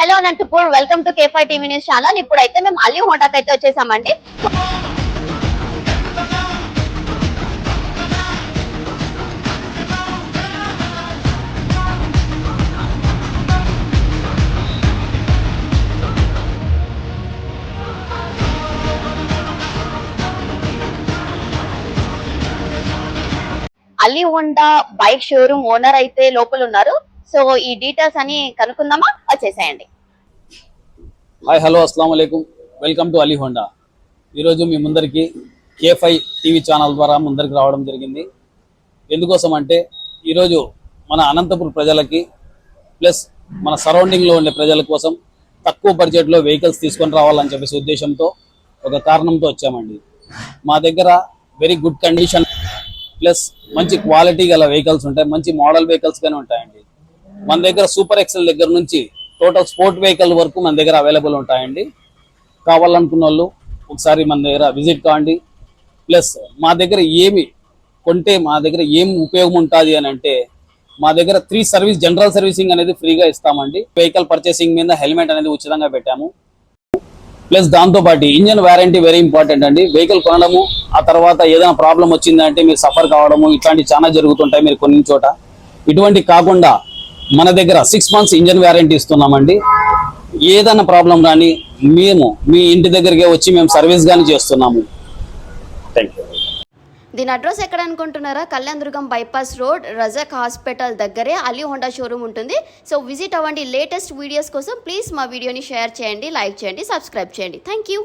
Hello Anantapur, welcome to K5 TV news channel. ఇప్పుడైతే మేము అలీ హోండాకి అయితే వచ్చేసామండి. Ali Honda bike showroom owner అయితే లోపల ఉన్నారు. సో ఈ డీటెయిల్స్ అని కనుక్కుందామా? వచ్చేసేయండి. హాయ్ హలో అస్సలాము అలైకుం, వెల్కమ్ టు అలీ హోండా. ఈరోజు మీ ముందరికి K5 టీవీ ఛానల్ ద్వారా ముందరికి రావడం జరిగింది. ఎందుకోసం అంటే ఈరోజు మన అనంతపురం ప్రజలకి ప్లస్ మన సరౌండింగ్లో ఉండే ప్రజల కోసం తక్కువ బడ్జెట్లో వెహికల్స్ తీసుకొని రావాలని చెప్పేసి ఉద్దేశంతో ఒక కారణంతో వచ్చామండి. మా దగ్గర వెరీ గుడ్ కండిషన్ ప్లస్ మంచి క్వాలిటీ గల వెహికల్స్ ఉంటాయి, మంచి మోడల్ వెహికల్స్ గానే ఉంటాయండి. మన దగ్గర సూపర్ ఎక్సెల్ దగ్గర నుంచి టోటల్ స్పోర్ట్ వెహికల్ వరకు మన దగ్గర అవైలబుల్ ఉంటాయండి. కావాలనుకున్న వాళ్ళు ఒకసారి మన దగ్గర విజిట్ కాండి. ప్లస్ మా దగ్గర ఏమి కొంటే మా దగ్గర ఏం ఉపయోగం ఉంటుంది అని అంటే, మా దగ్గర 3 సర్వీస్ జనరల్ సర్వీసింగ్ అనేది ఫ్రీగా ఇస్తామండి. వెహికల్ పర్చేసింగ్ మీద హెల్మెట్ అనేది ఉచితంగా పెట్టాము. ప్లస్ దాంతోపాటు ఇంజన్ వారంటీ వెరీ ఇంపార్టెంట్ అండి. వెహికల్ కొనడము ఆ తర్వాత ఏదైనా ప్రాబ్లం వచ్చిందంటే మీరు సఫర్ కావడము ఇట్లాంటివి చాలా జరుగుతుంటాయి మీరు కొన్ని చోట. ఇటువంటి కాకుండా మన దగ్గర 6 months ఇంజన్ వారంటీ ఇస్తున్నామండి. ఏదైనా ప్రాబ్లం రాని మేము మీ ఇంటి దగ్గరికే వచ్చి మేము సర్వీస్ కానీ చేస్తున్నాము. Thank you. దీని అడ్రస్ ఎక్కడ అనుకుంటున్నారా? Kalyanadurgam bypass road, Razak hospital దగ్గరే అలీ హోండా షోరూమ్ ఉంటుంది. సో విజిట్ అవ్వండి. లేటెస్ట్ వీడియోస్ కోసం ప్లీజ్ మా వీడియోని షేర్ చేయండి, లైక్ చేయండి, సబ్స్క్రైబ్ చేయండి. Thank you.